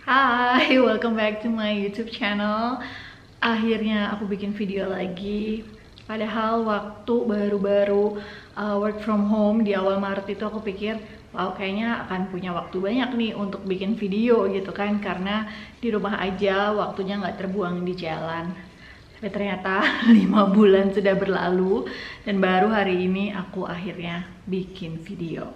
Hai, welcome back to my YouTube channel. Akhirnya aku bikin video lagi. Padahal waktu baru-baru work from home di awal Maret itu aku pikir, wow kayaknya akan punya waktu banyak nih untuk bikin video gitu kan. Karena di rumah aja waktunya nggak terbuang di jalan. Tapi ternyata 5 bulan sudah berlalu dan baru hari ini aku akhirnya bikin video.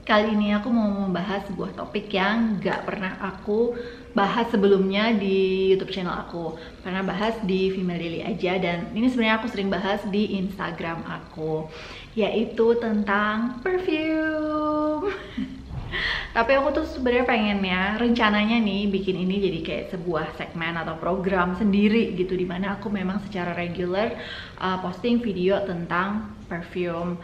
Kali ini aku mau membahas sebuah topik yang gak pernah aku bahas sebelumnya di YouTube channel aku. Pernah bahas di Female Daily aja, dan ini sebenarnya aku sering bahas di Instagram aku, yaitu tentang perfume. Tapi aku tuh sebenarnya pengennya, rencananya nih bikin ini jadi kayak sebuah segmen atau program sendiri gitu, dimana aku memang secara regular posting video tentang perfume.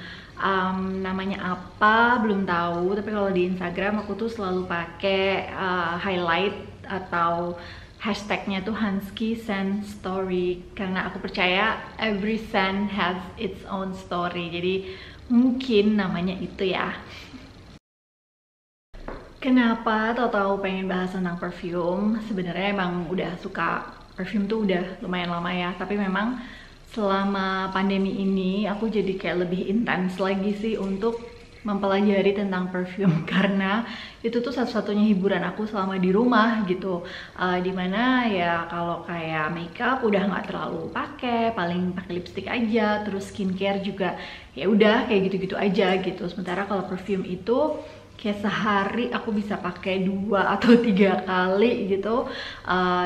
Namanya apa belum tahu, tapi kalau di Instagram aku tuh selalu pakai highlight atau hashtagnya tuh Hansky Scent Story, karena aku percaya every scent has its own story. Jadi mungkin namanya itu ya. Kenapa tahu-tahu pengen bahas tentang perfume? Sebenarnya emang udah suka perfume tuh udah lumayan lama ya, tapi memang selama pandemi ini aku jadi kayak lebih intens lagi sih untuk mempelajari tentang perfume karena itu tuh satu-satunya hiburan aku selama di rumah gitu. Dimana ya kalau kayak makeup udah nggak terlalu pakai, paling pakai lipstick aja, terus skincare juga ya udah kayak gitu-gitu aja gitu. Sementara kalau perfume itu kayak sehari aku bisa pakai 2 atau 3 kali gitu.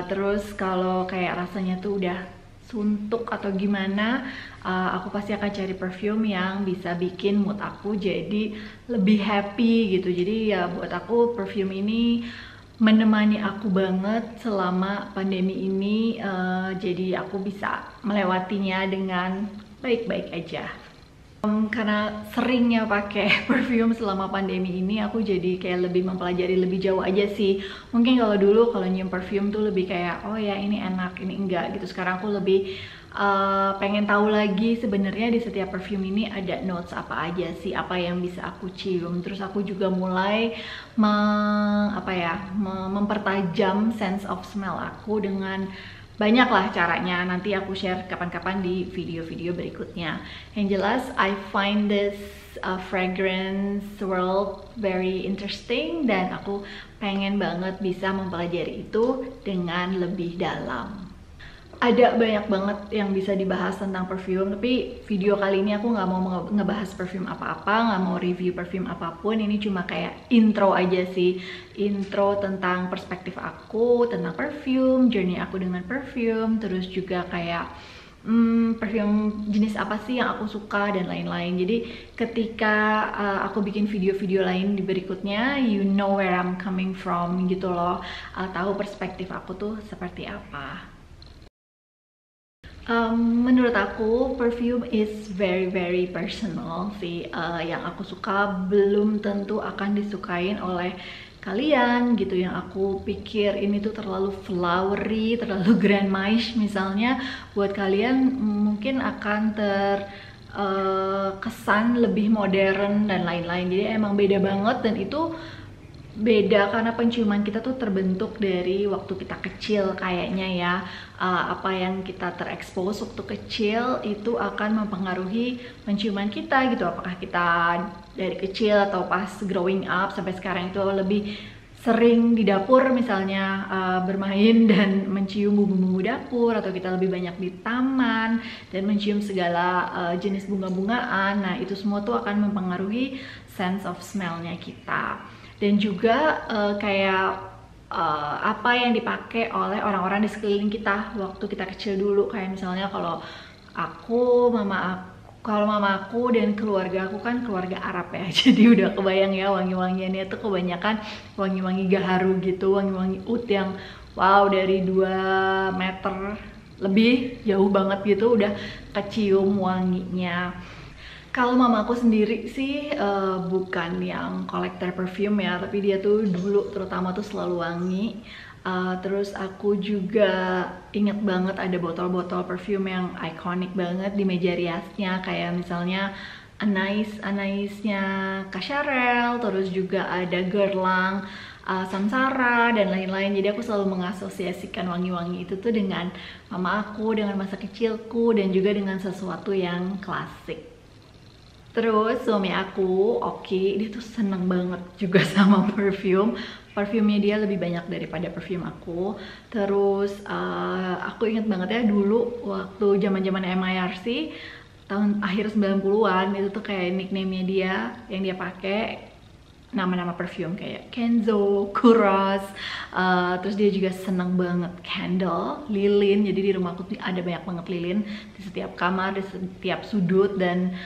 Terus kalau kayak rasanya tuh udah suntuk atau gimana, aku pasti akan cari perfume yang bisa bikin mood aku jadi lebih happy gitu. Jadi ya buat aku perfume ini menemani aku banget selama pandemi ini, jadi aku bisa melewatinya dengan baik-baik aja. Karena seringnya pakai perfume selama pandemi ini, aku jadi kayak lebih mempelajari lebih jauh aja sih. Mungkin kalau dulu kalau nyium perfume tuh lebih kayak oh ya ini enak, ini enggak gitu. Sekarang aku lebih pengen tahu lagi sebenarnya di setiap perfume ini ada notes apa aja sih, apa yang bisa aku cium. Terus aku juga mulai mempertajam sense of smell aku dengan banyak lah caranya. Nanti aku share kapan-kapan di video-video berikutnya. Yang jelas, I find this fragrance world very interesting, dan aku pengen banget bisa mempelajari itu dengan lebih dalam. Ada banyak banget yang bisa dibahas tentang perfume, tapi video kali ini aku nggak mau ngebahas perfume apa-apa, nggak mau review perfume apapun. Ini cuma kayak intro aja sih, intro tentang perspektif aku tentang perfume, journey aku dengan perfume, terus juga kayak perfume jenis apa sih yang aku suka dan lain-lain. Jadi ketika aku bikin video-video lain di berikutnya, you know where I'm coming from gitu loh, tahu perspektif aku tuh seperti apa. Menurut aku perfume is very personal sih. Yang aku suka belum tentu akan disukain oleh kalian gitu. Yang aku pikir ini tuh terlalu flowery, terlalu grand mice misalnya, buat kalian mungkin akan kesan lebih modern dan lain-lain. Jadi emang beda banget, dan itu beda karena penciuman kita tuh terbentuk dari waktu kita kecil kayaknya ya. Apa yang kita terekspos waktu kecil itu akan mempengaruhi penciuman kita gitu. Apakah kita dari kecil atau pas growing up sampai sekarang itu lebih sering di dapur misalnya bermain dan mencium bumbu-bumbu dapur, atau kita lebih banyak di taman dan mencium segala jenis bunga-bungaan. Nah itu semua tuh akan mempengaruhi sense of smell-nya kita. Dan juga apa yang dipakai oleh orang-orang di sekeliling kita waktu kita kecil dulu. Kayak misalnya kalau mama aku dan keluarga aku kan keluarga Arab ya, jadi udah kebayang ya wangi-wangiannya tuh kebanyakan wangi-wangi gaharu gitu, wangi-wangi oud yang wow dari 2 meter lebih jauh banget gitu udah kecium wanginya. Kalau mama aku sendiri sih bukan yang kolektor perfume ya, tapi dia tuh dulu terutama tuh selalu wangi. Terus aku juga inget banget ada botol-botol perfume yang ikonik banget di meja riasnya, kayak misalnya Anais-nya Kak Chanel, terus juga ada Guerlain samsara dan lain-lain. Jadi aku selalu mengasosiasikan wangi-wangi itu tuh dengan mama aku, dengan masa kecilku, dan juga dengan sesuatu yang klasik. Terus suami aku, Oki, dia tuh seneng banget juga sama perfume. Parfumnya dia lebih banyak daripada parfum aku. Terus aku inget banget ya dulu waktu zaman-zaman MIRC tahun akhir 90-an itu tuh kayak nickname-nya dia yang dia pakai nama-nama perfume kayak Kenzo, Kuros, terus dia juga seneng banget candle, lilin. Jadi di rumahku tuh ada banyak banget lilin di setiap kamar, di setiap sudut, dan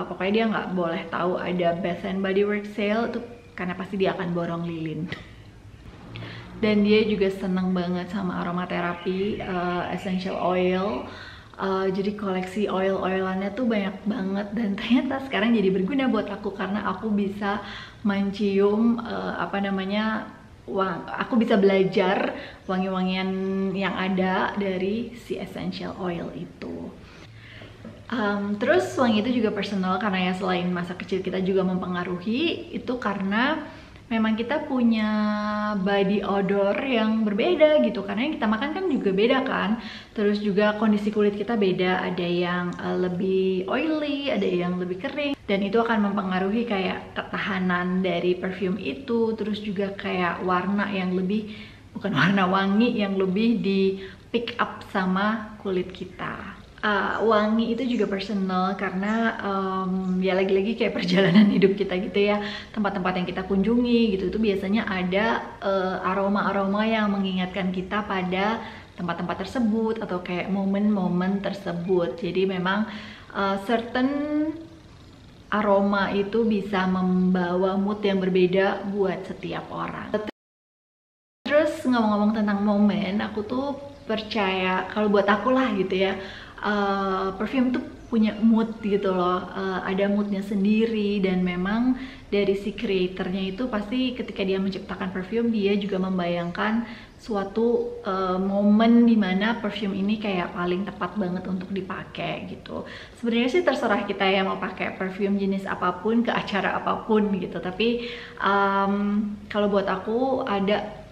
pokoknya dia nggak boleh tahu ada Bath and Body Works sale itu karena pasti dia akan borong lilin. Dan dia juga seneng banget sama aromaterapi, essential oil. Jadi koleksi oil-oilannya tuh banyak banget, dan ternyata sekarang jadi berguna buat aku karena aku bisa mencium aku bisa belajar wangi-wangian yang ada dari si essential oil itu. Terus wangi itu juga personal karena ya selain masa kecil kita juga mempengaruhi, itu karena memang kita punya body odor yang berbeda gitu, karena yang kita makan kan juga beda kan. Terus juga kondisi kulit kita beda, ada yang lebih oily, ada yang lebih kering, dan itu akan mempengaruhi kayak ketahanan dari perfume itu. Terus juga kayak warna yang lebih, bukan warna, wangi yang lebih di pick up sama kulit kita. Wangi itu juga personal karena ya lagi-lagi kayak perjalanan hidup kita gitu ya, tempat-tempat yang kita kunjungi gitu itu biasanya ada aroma-aroma yang mengingatkan kita pada tempat-tempat tersebut atau kayak momen-momen tersebut. Jadi memang certain aroma itu bisa membawa mood yang berbeda buat setiap orang. Terus ngomong-ngomong tentang momen, aku tuh percaya kalau buat aku lah gitu ya, perfume tuh punya mood gitu loh, ada moodnya sendiri, dan memang dari si creatornya itu pasti ketika dia menciptakan perfume dia juga membayangkan suatu momen dimana perfume ini kayak paling tepat banget untuk dipakai gitu. Sebenarnya sih terserah kita ya mau pakai perfume jenis apapun ke acara apapun gitu, tapi kalau buat aku ada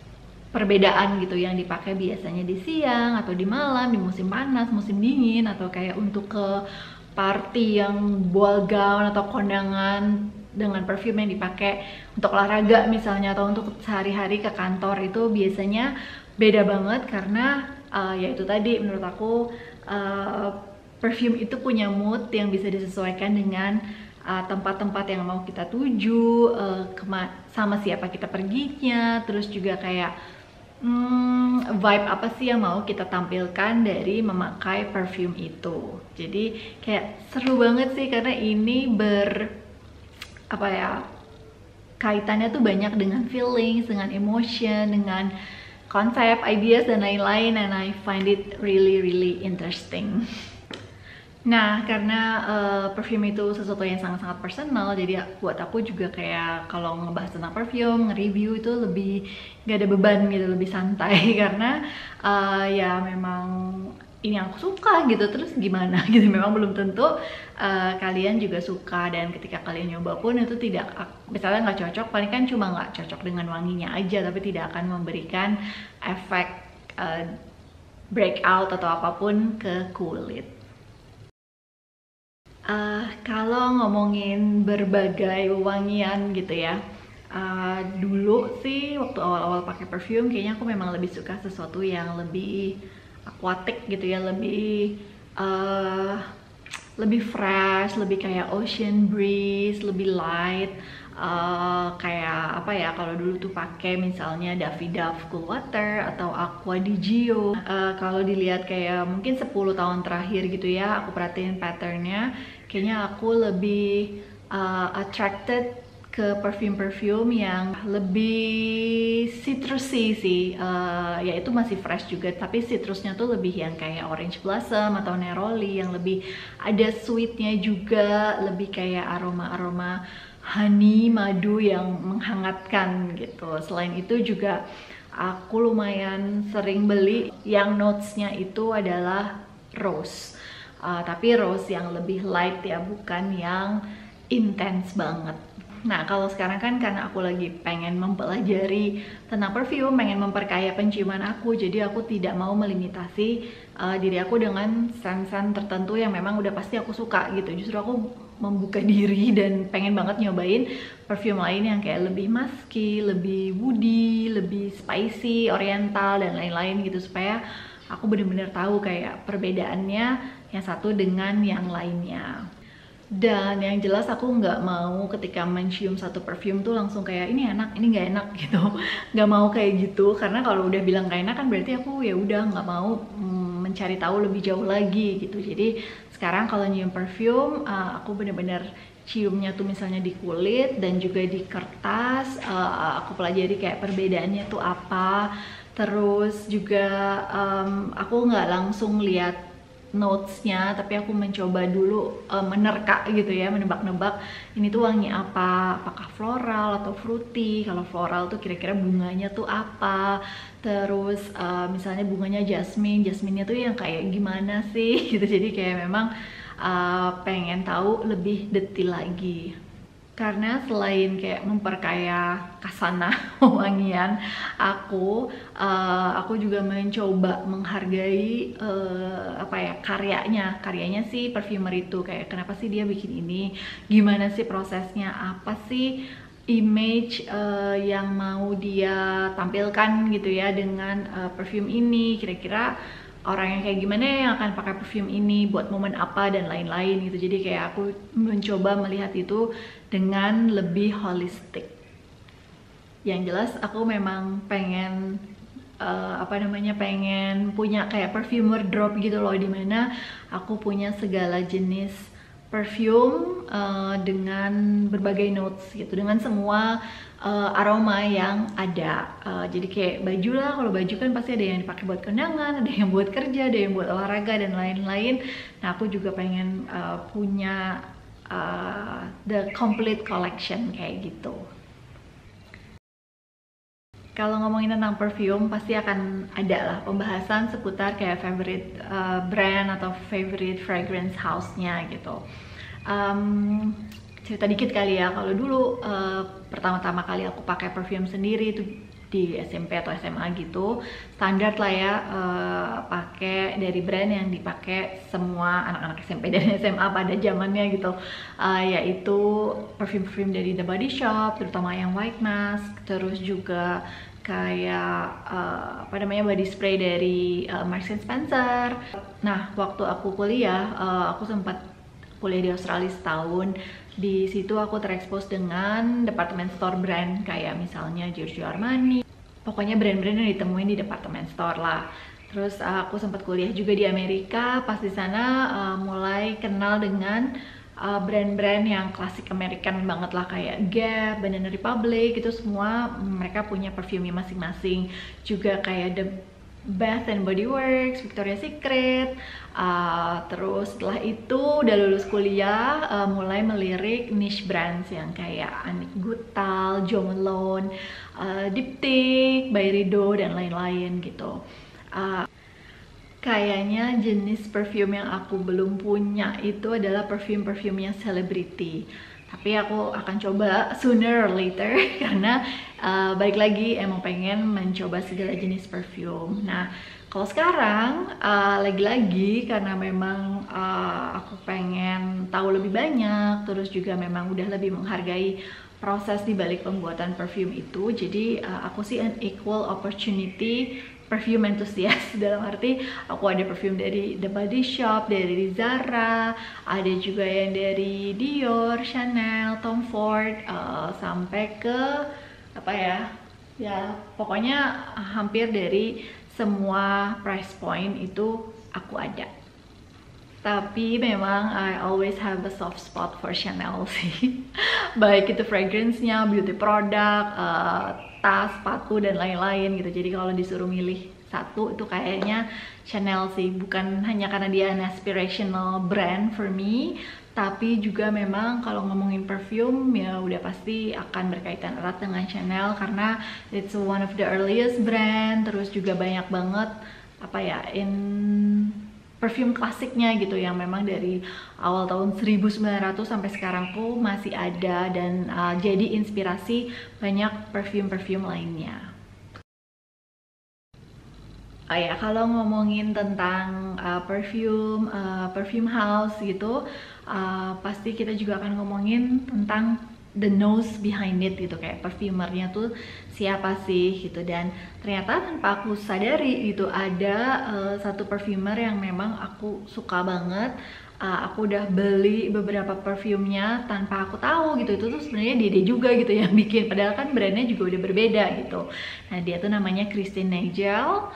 perbedaan gitu yang dipakai biasanya di siang atau di malam, di musim panas, musim dingin, atau kayak untuk ke party yang ball gown atau kondangan dengan perfume yang dipakai untuk olahraga misalnya, atau untuk sehari-hari ke kantor. Itu biasanya beda banget karena ya itu tadi menurut aku perfume itu punya mood yang bisa disesuaikan dengan tempat-tempat yang mau kita tuju, sama siapa kita perginya, terus juga kayak vibe apa sih yang mau kita tampilkan dari memakai perfume itu. Jadi kayak seru banget sih karena ini kaitannya tuh banyak dengan feelings, dengan emotion, dengan konsep, ideas, dan lain-lain, and I find it really interesting. Nah, karena perfume itu sesuatu yang sangat-sangat personal, jadi buat aku juga kayak kalau ngebahas tentang perfume, nge-review itu lebih gak ada beban gitu, lebih santai karena ya memang ini yang aku suka gitu, terus gimana gitu, memang belum tentu kalian juga suka, dan ketika kalian nyoba pun itu tidak, misalnya nggak cocok, paling kan cuma nggak cocok dengan wanginya aja, tapi tidak akan memberikan efek breakout atau apapun ke kulit. Kalau ngomongin berbagai wangian gitu ya, dulu sih waktu awal-awal pakai perfume kayaknya aku memang lebih suka sesuatu yang lebih aquatic gitu ya, lebih fresh, lebih kayak ocean breeze, lebih light. Kayak apa ya, kalau dulu tuh pakai misalnya Davidoff Cool Water atau Aqua di Gio. Kalau dilihat kayak mungkin 10 tahun terakhir gitu ya, aku perhatiin patternnya, kayaknya aku lebih attracted ke perfume-perfume yang lebih citrusy sih, ya itu masih fresh juga, tapi citrusnya tuh lebih yang kayak orange blossom atau neroli, yang lebih ada sweetnya juga, lebih kayak aroma-aroma honey, madu yang menghangatkan gitu. Selain itu juga aku lumayan sering beli yang notesnya itu adalah rose, tapi rose yang lebih light ya, bukan yang intense banget. Nah, kalau sekarang kan karena aku lagi pengen mempelajari tentang perfume, pengen memperkaya penciuman aku, jadi aku tidak mau melimitasi diri aku dengan scent-scent tertentu yang memang udah pasti aku suka gitu. Justru aku membuka diri dan pengen banget nyobain perfume lain yang kayak lebih musky, lebih woody, lebih spicy, oriental dan lain-lain gitu, supaya aku bener-bener tahu kayak perbedaannya yang satu dengan yang lainnya. Dan yang jelas aku nggak mau ketika mencium satu perfume tuh langsung kayak ini enak, ini nggak enak gitu. Nggak mau kayak gitu, karena kalau udah bilang nggak enak kan berarti aku ya udah nggak mau mencari tahu lebih jauh lagi gitu. Jadi sekarang kalau nyium perfume, aku bener-bener ciumnya tuh misalnya di kulit dan juga di kertas. Aku pelajari kayak perbedaannya tuh apa. Terus juga aku nggak langsung lihat notesnya, tapi aku mencoba dulu menerka gitu ya, menebak-nebak ini tuh wangi apa, apakah floral atau fruity. Kalau floral tuh kira-kira bunganya tuh apa, terus misalnya bunganya jasmine, jasminenya tuh yang kayak gimana sih gitu. Jadi kayak memang pengen tahu lebih detail lagi. Karena selain kayak memperkaya kasana wangian aku juga mencoba menghargai apa ya, karyanya si perfumer itu. Kayak kenapa sih dia bikin ini, gimana sih prosesnya, apa sih image yang mau dia tampilkan gitu ya dengan perfume ini. Kira-kira orang yang kayak gimana yang akan pakai perfume ini buat momen apa dan lain-lain gitu. Jadi kayak aku mencoba melihat itu dengan lebih holistik. Yang jelas aku memang pengen pengen punya kayak perfumer drop gitu loh, dimana aku punya segala jenis perfume dengan berbagai notes gitu, dengan semua aroma yang ada. Jadi kayak baju lah, kalau baju kan pasti ada yang dipakai buat kondangan, ada yang buat kerja, ada yang buat olahraga dan lain-lain. Nah aku juga pengen punya the complete collection kayak gitu. Kalau ngomongin tentang perfume, pasti akan ada lah pembahasan seputar kayak favorite brand atau favorite fragrance house-nya gitu. Cerita dikit kali ya, kalau dulu pertama-tama kali aku pakai perfume sendiri itu di SMP atau SMA gitu, standar lah ya, pakai dari brand yang dipakai semua anak-anak SMP dan SMA pada zamannya gitu, yaitu perfume dari The Body Shop, terutama yang White Mask, terus juga kayak body spray dari Marks and Spencer. Nah waktu aku kuliah, aku sempat kuliah di Australia setahun. Di situ aku terekspos dengan department store brand kayak misalnya Giorgio Armani, pokoknya brand-brand yang ditemuin di department store lah. Terus aku sempat kuliah juga di Amerika. Pas di sana mulai kenal dengan brand-brand yang klasik American banget lah, kayak Gap, Banana Republic, itu semua mereka punya perfumenya masing-masing. Juga kayak The Bath and Body Works, Victoria's Secret. Terus setelah itu udah lulus kuliah, mulai melirik niche brands yang kayak Annick Goutal, Jo Malone, Diptyque, Byredo dan lain-lain gitu. Kayaknya jenis perfume yang aku belum punya itu adalah perfume-perfumenya selebriti. Tapi aku akan coba sooner or later karena balik lagi emang pengen mencoba segala jenis perfume. Nah, kalau sekarang lagi-lagi karena memang aku pengen tahu lebih banyak, terus juga memang udah lebih menghargai proses di balik pembuatan perfume itu. Jadi aku sih an equal opportunity perfume enthusiast, dalam arti aku ada perfume dari The Body Shop, dari Zara, ada juga yang dari Dior, Chanel, Tom Ford, sampai ke apa ya pokoknya hampir dari semua price point itu aku ada. Tapi memang I always have a soft spot for Chanel sih. Baik itu fragrance-nya, beauty product, tas, sepatu dan lain-lain gitu. Jadi kalau disuruh milih satu itu kayaknya Chanel sih. Bukan hanya karena dia an aspirational brand for me, tapi juga memang kalau ngomongin perfume ya udah pasti akan berkaitan erat dengan Chanel karena it's one of the earliest brand. Terus juga banyak banget perfume klasiknya gitu yang memang dari awal tahun 1900 sampai sekarang tuh masih ada dan jadi inspirasi banyak perfume-perfume lainnya. Oh ya, kalau ngomongin tentang perfume house gitu, pasti kita juga akan ngomongin tentang the nose behind it gitu, kayak perfumernya tuh siapa sih gitu. Dan ternyata tanpa aku sadari gitu ada satu perfumer yang memang aku suka banget. Aku udah beli beberapa perfumenya tanpa aku tahu gitu, itu tuh sebenarnya dia juga gitu yang bikin, padahal kan brandnya juga udah berbeda gitu. Nah, dia tuh namanya Christine Nagel.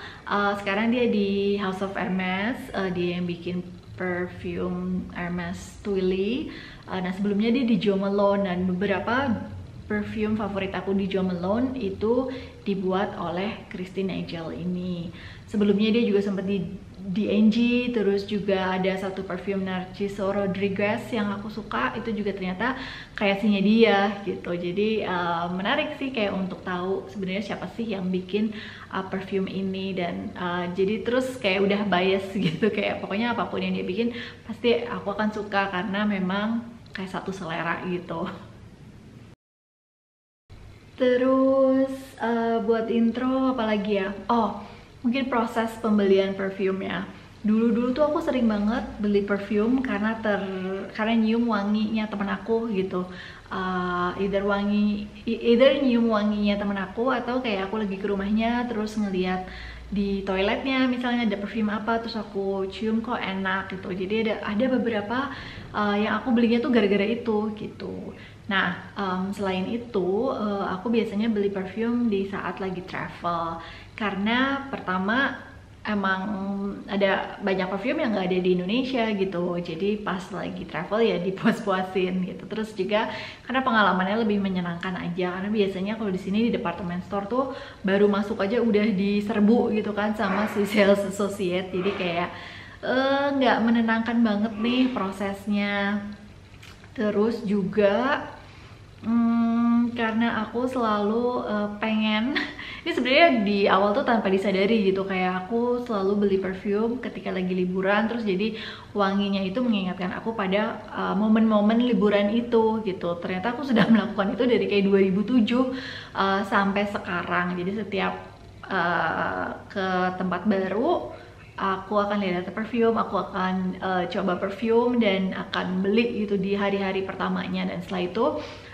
Sekarang dia di House of Hermes, dia yang bikin perfume Hermes Twilly. Nah, sebelumnya dia di Jo Malone, dan beberapa perfume favorit aku di Jo Malone itu dibuat oleh Christine Nagel ini. Sebelumnya dia juga sempat di DNG, terus juga ada satu perfume Narciso Rodriguez yang aku suka, itu juga ternyata kreasinya dia gitu. Jadi menarik sih kayak untuk tahu sebenarnya siapa sih yang bikin perfume ini, dan jadi terus kayak udah bias gitu, kayak pokoknya apapun yang dia bikin pasti aku akan suka karena memang kayak satu selera gitu. Terus buat intro apalagi ya? Oh, mungkin proses pembelian perfume ya. Dulu tuh aku sering banget beli perfume karena nyium wanginya temen aku gitu. Either nyium wanginya temen aku atau kayak aku lagi ke rumahnya terus ngeliat di toiletnya misalnya ada perfume apa, terus aku cium kok enak gitu. Jadi ada beberapa yang aku belinya tuh gara-gara itu gitu. Nah, selain itu aku biasanya beli perfume di saat lagi travel, karena pertama emang ada banyak perfume yang nggak ada di Indonesia gitu, jadi pas lagi travel ya dipuas-puasin gitu. Terus juga karena pengalamannya lebih menyenangkan aja, karena biasanya kalau di sini di department store tuh baru masuk aja udah diserbu gitu kan sama si sales associate, jadi kayak nggak menenangkan banget nih prosesnya. Terus juga karena aku selalu pengen ini sebenarnya di awal tuh tanpa disadari gitu, kayak aku selalu beli perfume ketika lagi liburan, terus jadi wanginya itu mengingatkan aku pada momen-momen liburan itu gitu. Ternyata aku sudah melakukan itu dari kayak 2007 sampai sekarang. Jadi setiap ke tempat baru aku akan lihat perfume, aku akan coba perfume dan akan beli gitu di hari-hari pertamanya, dan setelah itu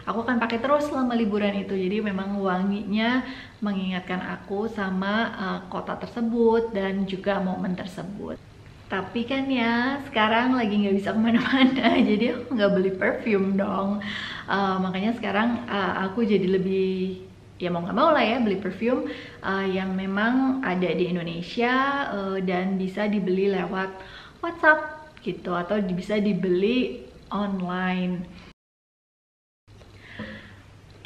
aku akan pakai terus selama liburan itu. Jadi memang wanginya mengingatkan aku sama kota tersebut dan juga momen tersebut. Tapi kan ya sekarang lagi nggak bisa kemana-mana, jadi aku nggak beli perfume dong. Makanya sekarang aku jadi lebih, ya mau nggak mau lah ya, beli perfume yang memang ada di Indonesia dan bisa dibeli lewat WhatsApp gitu, atau bisa dibeli online.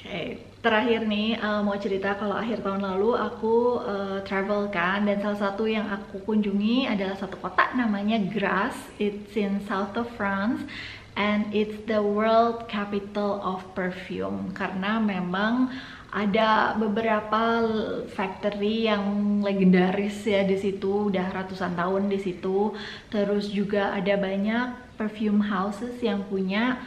Oke, terakhir nih mau cerita kalau akhir tahun lalu aku travel kan, dan salah satu yang aku kunjungi adalah satu kota namanya Grasse. It's in south of France and it's the world capital of perfume, karena memang ada beberapa factory yang legendaris ya di situ, udah ratusan tahun di situ. Terus juga ada banyak perfume houses yang punya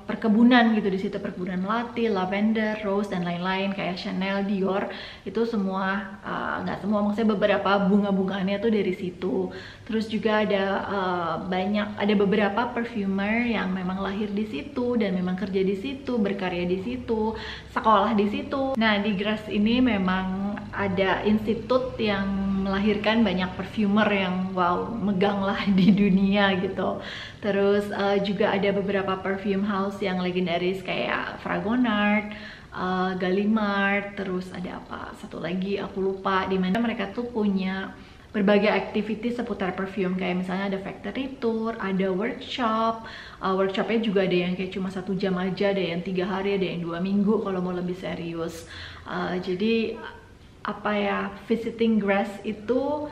perkebunan gitu di situ, perkebunan melati, lavender, rose dan lain-lain, kayak Chanel, Dior, itu semua nggak semua, maksudnya beberapa bunga-bunganya tuh dari situ. Terus juga ada beberapa perfumer yang memang lahir di situ dan memang kerja di situ, berkarya di situ, sekolah di situ. Nah, di Grasse ini memang ada institut yang melahirkan banyak perfumer yang wow, megang lah di dunia gitu. Terus juga ada beberapa perfume house yang legendaris kayak Fragonard, Gallimard, terus ada apa satu lagi aku lupa, di mana mereka tuh punya berbagai activity seputar perfume, kayak misalnya ada factory tour, ada workshop. Workshopnya juga ada yang kayak cuma 1 jam aja, ada yang 3 hari, ada yang 2 minggu kalau mau lebih serius. Jadi apa ya, visiting Grasse itu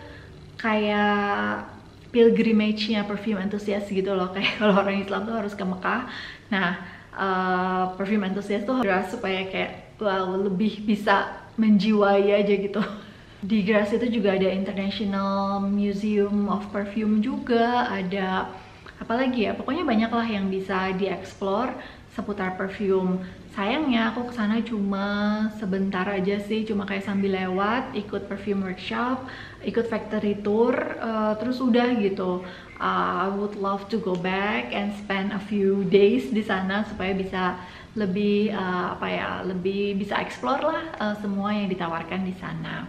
kayak pilgrimage-nya perfume enthusiast gitu loh, kayak kalau orang Islam tuh harus ke Mekah. Nah, perfume enthusiast tuh harus supaya kayak wow, lebih bisa menjiwai aja gitu. Di Graz itu juga ada International Museum of Perfume juga, ada apalagi ya, pokoknya banyak lah yang bisa dieksplor seputar perfume. Sayangnya aku kesana cuma sebentar aja sih, cuma kayak sambil lewat, ikut perfume workshop, ikut factory tour, terus udah gitu. I would love to go back and spend a few days di sana supaya bisa lebih lebih bisa explore lah semua yang ditawarkan di sana.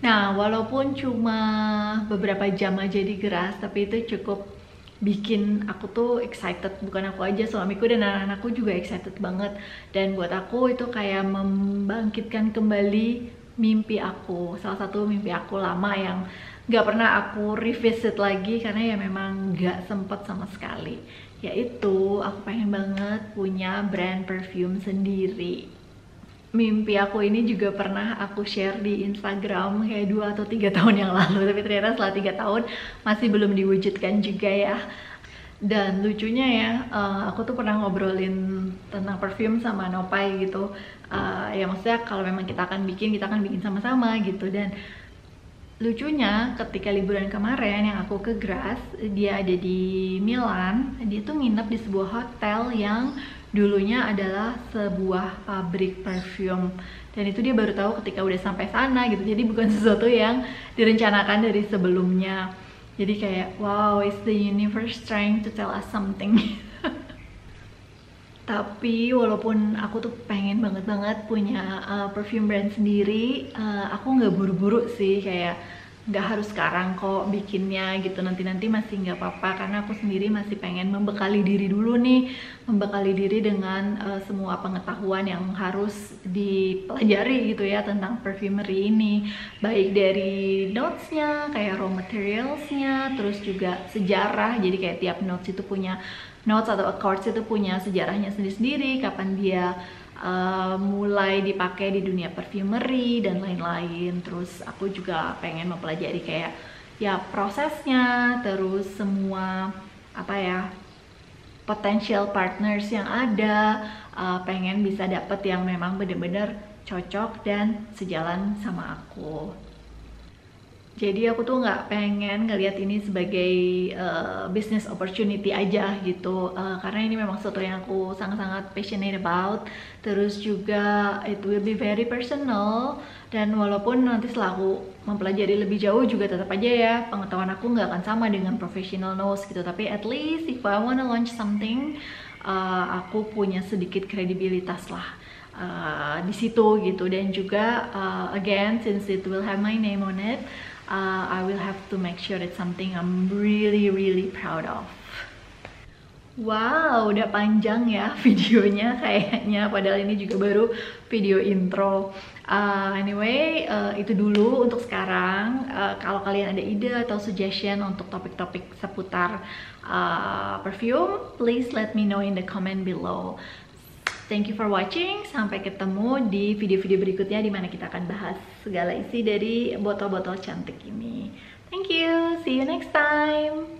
Nah, walaupun cuma beberapa jam aja di Graz, tapi itu cukup bikin aku tuh excited. Bukan aku aja, suamiku dan anak-anakku juga excited banget. Dan buat aku itu kayak membangkitkan kembali mimpi aku. Salah satu mimpi aku lama yang gak pernah aku revisit lagi karena ya memang gak sempet sama sekali. Yaitu aku pengen banget punya brand perfume sendiri. Mimpi aku ini juga pernah aku share di Instagram kayak 2 atau 3 tahun yang lalu, tapi ternyata setelah 3 tahun masih belum diwujudkan juga ya. Dan lucunya ya, aku tuh pernah ngobrolin tentang perfume sama Nopai gitu. Ya maksudnya kalau memang kita akan bikin sama-sama gitu. Dan lucunya ketika liburan kemarin yang aku ke Graz, dia ada di Milan, dia tuh nginep di sebuah hotel yang dulunya adalah sebuah pabrik parfum, dan itu dia baru tahu ketika udah sampai sana gitu. Jadi bukan sesuatu yang direncanakan dari sebelumnya. Jadi kayak wow, it's the universe trying to tell us something. Tapi walaupun aku tuh pengen banget punya perfume brand sendiri, aku nggak buru-buru sih, kayak nggak harus sekarang kok bikinnya gitu, nanti masih nggak apa-apa, karena aku sendiri masih pengen membekali diri dulu nih, membekali diri dengan semua pengetahuan yang harus dipelajari gitu ya tentang perfumery ini, baik dari notesnya, kayak raw materialsnya, terus juga sejarah. Jadi kayak tiap notes itu punya notes atau accords itu punya sejarahnya sendiri-sendiri, kapan dia mulai dipakai di dunia perfumery dan lain-lain. Terus aku juga pengen mempelajari kayak ya prosesnya, terus semua potential partners yang ada, pengen bisa dapet yang memang bener-bener cocok dan sejalan sama aku. Jadi aku tuh nggak pengen ngelihat ini sebagai business opportunity aja gitu, karena ini memang sesuatu yang aku sangat-sangat passionate about. Terus juga it will be very personal, dan walaupun nanti setelah aku mempelajari lebih jauh juga tetap aja ya pengetahuan aku nggak akan sama dengan professional nose gitu. Tapi at least if I wanna launch something, aku punya sedikit kredibilitas lah di situ gitu. Dan juga again, since it will have my name on it, I will have to make sure it's something I'm really proud of. Wow, udah panjang ya videonya kayaknya, padahal ini juga baru video intro. Anyway, itu dulu untuk sekarang. Kalau kalian ada ide atau suggestion untuk topik-topik seputar perfume, please let me know in the comment below. Thank you for watching. Sampai ketemu di video-video berikutnya di mana kita akan bahas segala isi dari botol-botol cantik ini. Thank you. See you next time.